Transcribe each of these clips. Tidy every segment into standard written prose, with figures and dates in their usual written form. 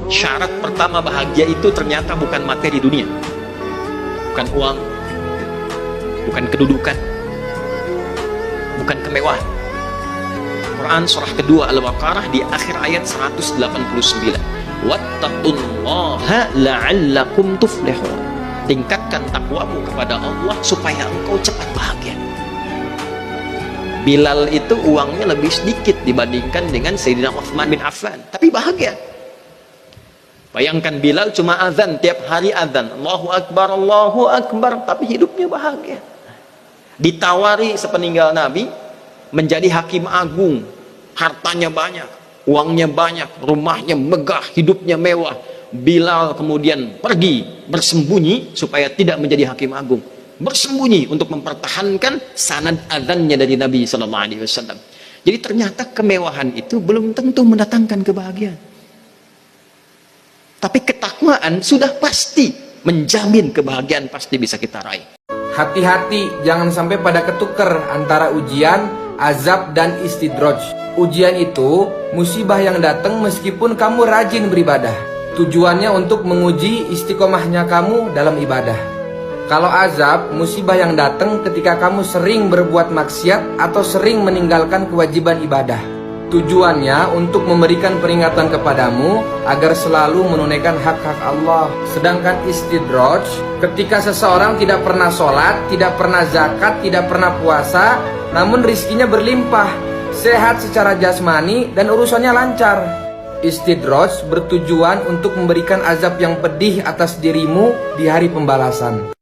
Syarat pertama bahagia itu ternyata bukan materi dunia, bukan uang, bukan kedudukan, bukan kemewahan. Quran surah kedua Al-Baqarah di akhir ayat 189, wattaqullaha la'allakum tuflihun. Tingkatkan takwamu kepada Allah supaya engkau cepat bahagia. Bilal itu uangnya lebih sedikit dibandingkan dengan Sayyidina Utsman bin Affan, tapi bahagia. Bayangkan Bilal cuma azan, tiap hari azan, Allahu Akbar, tapi hidupnya bahagia. Ditawari sepeninggal Nabi menjadi hakim agung, hartanya banyak, uangnya banyak, rumahnya megah, hidupnya mewah. Bilal kemudian pergi bersembunyi supaya tidak menjadi hakim agung, bersembunyi untuk mempertahankan sanad azannya dari Nabi SAW. Jadi ternyata kemewahan itu belum tentu mendatangkan kebahagiaan, tapi ketakwaan sudah pasti menjamin kebahagiaan pasti bisa kita raih. Hati-hati jangan sampai pada ketuker antara ujian, azab, dan istidraj. Ujian itu musibah yang datang meskipun kamu rajin beribadah. Tujuannya untuk menguji istiqomahnya kamu dalam ibadah. Kalau azab, musibah yang datang ketika kamu sering berbuat maksiat atau sering meninggalkan kewajiban ibadah. Tujuannya untuk memberikan peringatan kepadamu agar selalu menunaikan hak-hak Allah. Sedangkan istidraj, ketika seseorang tidak pernah sholat, tidak pernah zakat, tidak pernah puasa, namun rizkinya berlimpah, sehat secara jasmani dan urusannya lancar. Istidraj bertujuan untuk memberikan azab yang pedih atas dirimu di hari pembalasan.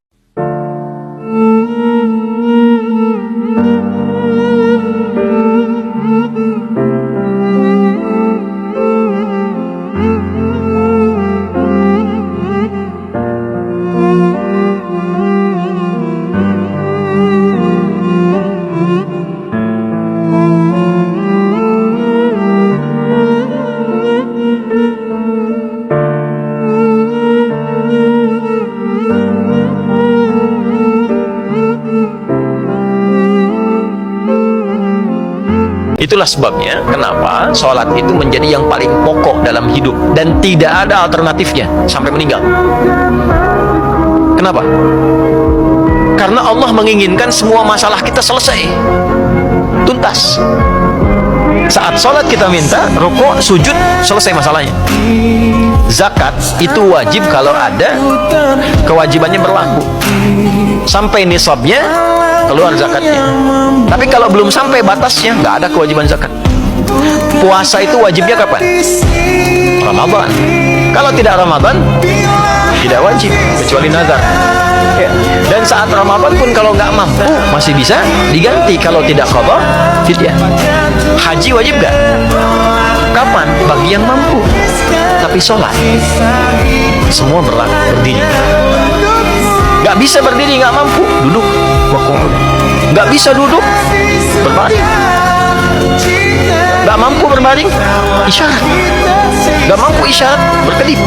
Itulah sebabnya kenapa sholat itu menjadi yang paling pokok dalam hidup dan tidak ada alternatifnya sampai meninggal. Kenapa? Karena Allah menginginkan semua masalah kita selesai, tuntas. Saat sholat kita minta, rukuk, sujud, selesai masalahnya. Zakat itu wajib kalau ada kewajibannya berlaku. Sampai nisabnya, keluar zakatnya. Tapi kalau belum sampai batasnya, nggak ada kewajiban zakat. Puasa itu wajibnya kapan? Ramadan. Kalau tidak Ramadan, tidak wajib, kecuali nazar. Ya. Dan saat Ramadan pun kalau nggak mampu, masih bisa diganti. Kalau tidak qadha, fidyah. Haji wajib nggak? Kapan? Bagi yang mampu. Tapi sholat, semua berlaku, berdiri. Nggak bisa berdiri, nggak mampu, duduk. Nggak bisa duduk, berbaring. Nggak mampu berbaring, isyarat. Nggak mampu isyarat, berkedip.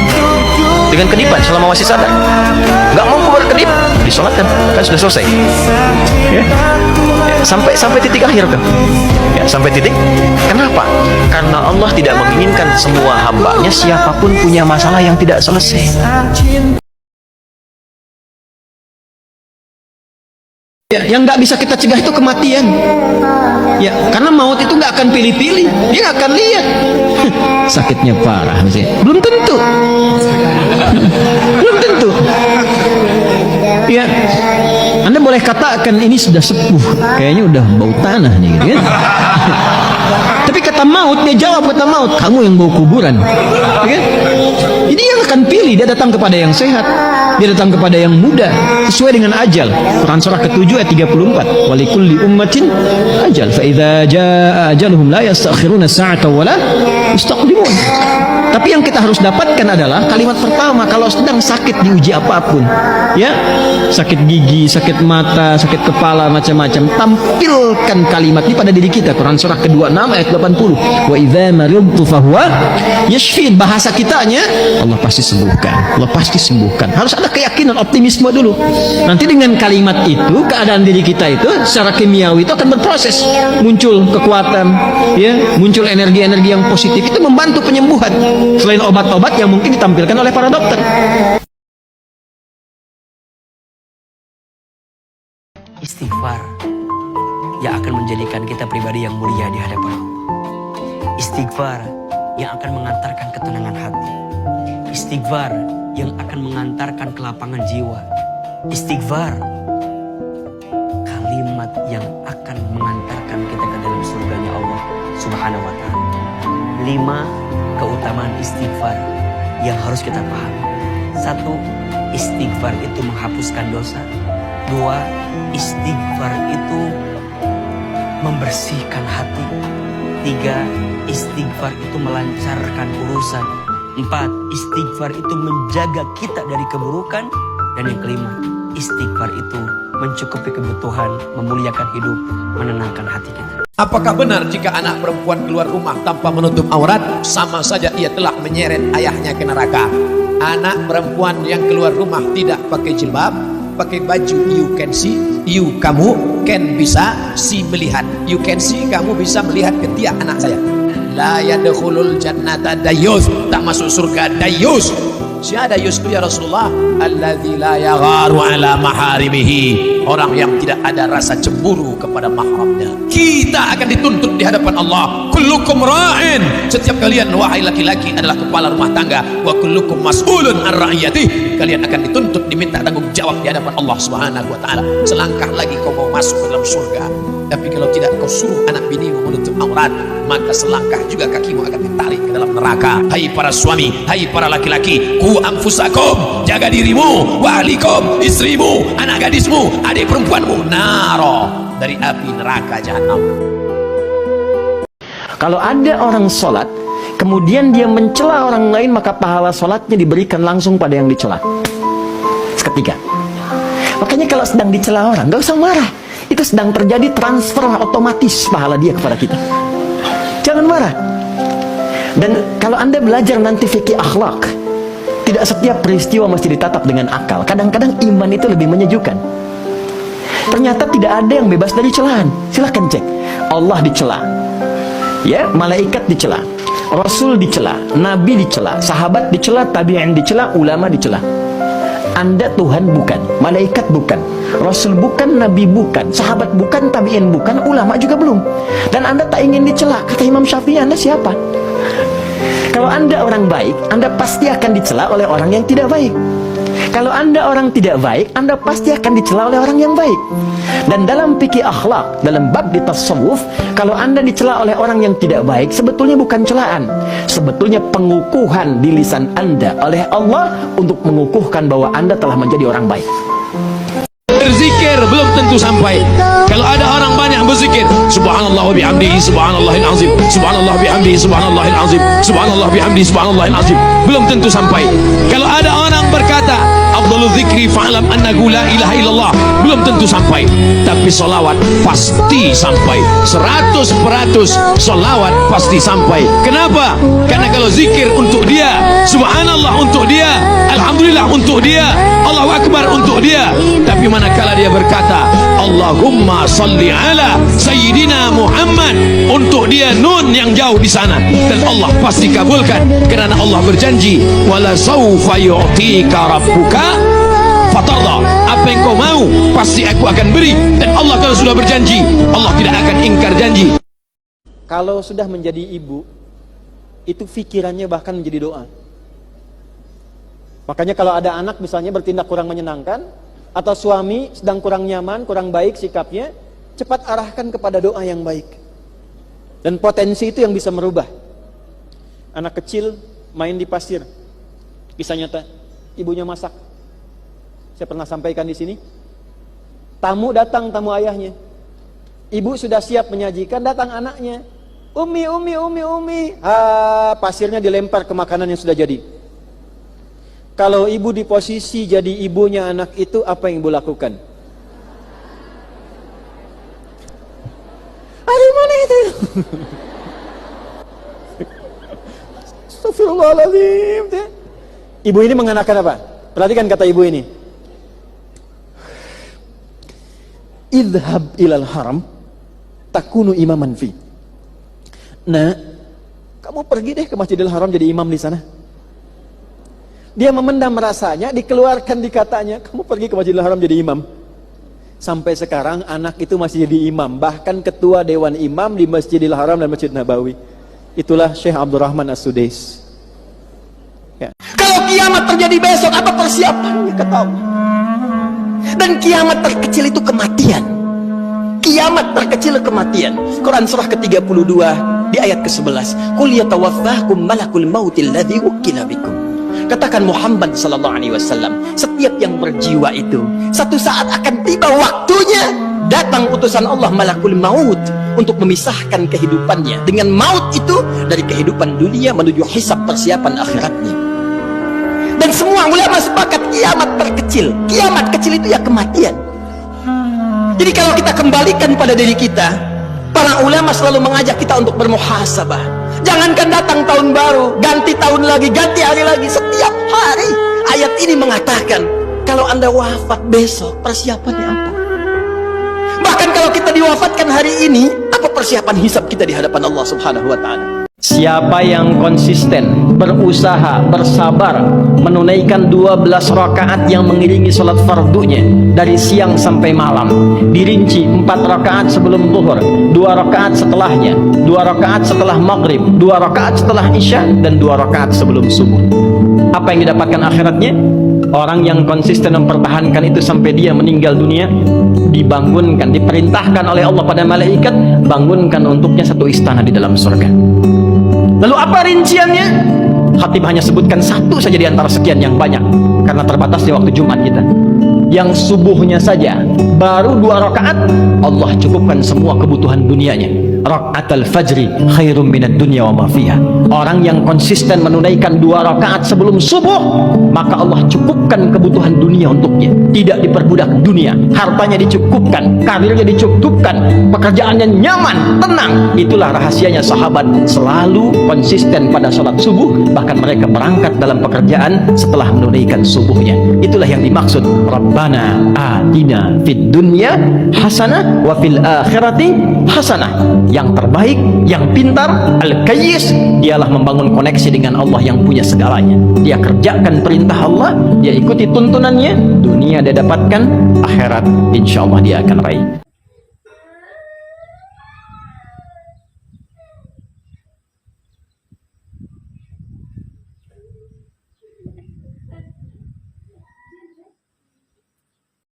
Dengan kedipan selama masih sadar. Nggak mampu berkedip, disolatkan, kan sudah selesai. Ya. Sampai titik akhir kan? Ya, sampai titik. Kenapa? Karena Allah tidak menginginkan semua hambanya siapapun punya masalah yang tidak selesai. Ya, yang nggak bisa kita cegah itu kematian. Ya, karena maut itu nggak akan pilih-pilih, dia nggak akan lihat. Sakitnya parah, misalnya. Belum tentu. Belum tentu. Ya, Anda boleh katakan ini sudah sepuh, kayaknya udah bau tanah nih, gitu kan? Tapi kata maut, dia jawab kata maut, kamu yang bau kuburan, ya kan? Jadi yang akan pilih, dia datang kepada yang sehat, dia datang kepada yang muda, sesuai dengan ajal. Quran surah ke-7 ayat 34. Walikulli ummatin ajal, fa idza jaa ajaluhum la yastakhiruna sa'atan wa la yastaqdimun. Tapi yang kita harus dapatkan adalah kalimat pertama kalau sedang sakit diuji apapun, ya, sakit gigi, sakit mata, sakit kepala, macam-macam, tampilkan kalimat ini pada diri kita. Quran surah ke-26 ayat 80. Wa idza maridtu fahuwa yashfin. Bahasa kitanya, Allah pasti sembuh. sembuhkan, Allah pasti sembuhkan. Harus ada keyakinan, optimisme dulu. Nanti dengan kalimat itu, keadaan diri kita itu secara kimiawi itu akan berproses, muncul kekuatan, ya, muncul energi-energi yang positif, itu membantu penyembuhan. Selain obat-obat yang mungkin ditampilkan oleh para dokter. Istighfar yang akan menjadikan kita pribadi yang mulia di hadapan Allah. Istighfar yang akan mengantarkan ketenangan hati. Istighfar yang akan mengantarkan kelapangan jiwa. Istighfar, kalimat yang akan mengantarkan kita ke dalam surganya Allah Subhanahu wa ta'ala. 5 keutamaan istighfar yang harus kita pahami. 1, istighfar itu menghapuskan dosa. 2, istighfar itu membersihkan hati. 3, istighfar itu melancarkan urusan. 4, istighfar itu menjaga kita dari keburukan. Dan yang kelima, istighfar itu mencukupi kebutuhan, memuliakan hidup, menenangkan hati kita. Apakah benar jika anak perempuan keluar rumah tanpa menutup aurat, sama saja ia telah menyeret ayahnya ke neraka? Anak perempuan yang keluar rumah tidak pakai jilbab, pakai baju you can see, kamu can bisa see melihat, you can see kamu bisa melihat ketiak anak saya. La yadkhulul jannata dayus, tak masuk surga dayus. Siapa dayus itu ya Rasulullah? Alladzi la yagharu ala maharimihi, orang yang tidak ada rasa cemburu kepada mahramnya. Kita akan dituntut di hadapan Allah. Kullukum ra'in, setiap kalian wahai laki-laki adalah kepala rumah tangga. Wa kullukum mas'ulun an ra'iyatihi, kalian akan dituntut diminta tanggung jawab di hadapan Allah Subhanahu wa taala. Selangkah lagi kau mau masuk ke dalam surga, tapi kalau tidak kau suruh anak binimu menutup aurat, maka selangkah juga kakimu akan ditarik ke dalam neraka. Hai para suami, hai para laki-laki, ku anfusakum, jaga dirimu, wa ahlikum, istrimu, anak gadismu, adik perempuanmu, naro, dari api neraka jahanam. Kalau ada orang sholat, kemudian dia mencela orang lain, maka pahala sholatnya diberikan langsung pada yang dicela seketika. Makanya kalau sedang dicela orang, gak usah marah. Itu sedang terjadi transfer otomatis pahala dia kepada kita. Jangan marah. Dan kalau Anda belajar nanti fikih akhlak, tidak setiap peristiwa mesti ditatap dengan akal. Kadang-kadang iman itu lebih menyejukkan. Ternyata tidak ada yang bebas dari celaan. Silahkan cek. Allah dicela, ya, malaikat dicela, Rasul dicela, Nabi dicela, sahabat dicela, tabi'in dicela, ulama dicela. Anda Tuhan bukan, malaikat bukan, Rasul bukan, Nabi bukan, sahabat bukan, tabi'in bukan, ulama juga belum. Dan Anda tak ingin dicela. Kata Imam Syafi'i, Anda siapa? Kalau Anda orang baik, Anda pasti akan dicela oleh orang yang tidak baik. Kalau Anda orang tidak baik, Anda pasti akan dicela oleh orang yang baik. Dan dalam fikih akhlak, dalam bab di tasawuf, kalau Anda dicela oleh orang yang tidak baik, sebetulnya bukan celaan, sebetulnya pengukuhan di lisan Anda oleh Allah untuk mengukuhkan bahwa Anda telah menjadi orang baik. Berzikir belum tentu sampai. Kalau ada orang banyak berzikir, subhanallah wa bihamdihi subhanallahil azim, subhanallah bihamdihi subhanallahil azim, subhanallah bihamdihi subhanallahil azim, belum tentu sampai. Kalau ada orang berkata afdalul dzikri fa'lam annahu la ilaha illallah, belum tentu sampai. Tapi solawat pasti sampai. 100% solawat pasti sampai. Kenapa? Karena kalau zikir untuk dia, subhanallah untuk dia, alhamdulillah untuk dia, Allahu akbar untuk dia. Tapi manakala dia berkata Allahumma salli ala Sayyidina Muhammad, untuk dia nun yang jauh di sana, dan Allah pasti kabulkan, karena Allah berjanji wala saufa yu'tika rabbuka fatarda, apa yang kau mau pasti aku akan beri. Dan Allah kalau sudah berjanji, Allah tidak akan ingkar janji. Kalau sudah menjadi ibu, itu pikirannya bahkan menjadi doa. Makanya kalau ada anak misalnya bertindak kurang menyenangkan, atau suami sedang kurang nyaman, kurang baik sikapnya, cepat arahkan kepada doa yang baik. Dan potensi itu yang bisa merubah. Anak kecil main di pasir, kisah nyata, ibunya masak. Saya pernah sampaikan di sini. Tamu datang, tamu ayahnya. Ibu sudah siap menyajikan, datang anaknya. Umi. Pasirnya dilempar ke makanan yang sudah jadi. Kalau ibu di posisi jadi ibunya anak itu, apa yang ibu lakukan? Ada mana itu? Astagfirullahaladzim. Ibu ini mengatakan apa? Perhatikan kata ibu ini. Idhab ilal haram takunu imaman fi. Nah, kamu pergi deh ke Masjidil Haram jadi imam di sana. Dia memendam rasanya, dikeluarkan dikatanya, kamu pergi ke Masjidil Haram jadi imam. Sampai sekarang anak itu masih jadi imam, bahkan ketua dewan imam di Masjidil Haram dan Masjid Nabawi. Itulah Syekh Abdurrahman As-Sudais. Ya. Kalau kiamat terjadi besok, apa persiapannya kata Allah? Dan kiamat terkecil itu kematian. Kiamat terkecil kematian. Quran surah ke-32 di ayat ke-11. Qul yatawaffakum malakul mautil ladzi wukila bikum. Katakan Muhammad sallallahu alaihi wasallam, setiap yang berjiwa itu satu saat akan tiba waktunya, datang utusan Allah malakul maut untuk memisahkan kehidupannya dengan maut itu dari kehidupan dunia menuju hisab persiapan akhiratnya. Dan semua ulama sepakat kiamat terkecil. Kiamat kecil itu ya kematian. Jadi kalau kita kembalikan pada diri kita, para ulama selalu mengajak kita untuk bermuhasabah. Jangankan datang tahun baru, ganti tahun lagi, ganti hari lagi, setiap hari. Ayat ini mengatakan, kalau Anda wafat besok, persiapannya apa? Bahkan kalau kita diwafatkan hari ini, apa persiapan hisab kita di hadapan Allah Subhanahu wa Ta'ala? Siapa yang konsisten, berusaha, bersabar menunaikan 12 rakaat yang mengiringi sholat fardunya dari siang sampai malam, dirinci 4 rakaat sebelum zuhur, 2 rakaat setelahnya, 2 rakaat setelah maghrib, 2 rakaat setelah isya, dan 2 rakaat sebelum subuh. Apa yang didapatkan akhiratnya? Orang yang konsisten mempertahankan itu sampai dia meninggal dunia, dibangunkan, diperintahkan oleh Allah pada malaikat, bangunkan untuknya satu istana di dalam surga. Lalu apa rinciannya? Khatib hanya sebutkan satu saja di antara sekian yang banyak, karena terbatasnya waktu Jumat kita. Yang subuhnya saja baru 2 rakaat, Allah cukupkan semua kebutuhan dunianya. Rakaatul fajri khairum minad dunya wa ma fiha. Orang yang konsisten menunaikan 2 rakaat sebelum subuh, maka Allah cukupkan kebutuhan dunia untuknya. Tidak diperbudak dunia, hartanya dicukupkan, karirnya dicukupkan, pekerjaannya nyaman, tenang. Itulah rahasianya sahabat selalu konsisten pada sholat subuh, bahkan mereka berangkat dalam pekerjaan setelah menunaikan subuhnya. Itulah yang dimaksud Rabbana atina fid dunya hasanah wa fil akhirati hasanah. Yang terbaik, yang pintar, al-kayyis, dialah membangun koneksi dengan Allah yang punya segalanya. Dia kerjakan perintah Allah, dia ikuti tuntunannya, dunia dia dapatkan, akhirat insya Allah dia akan raih.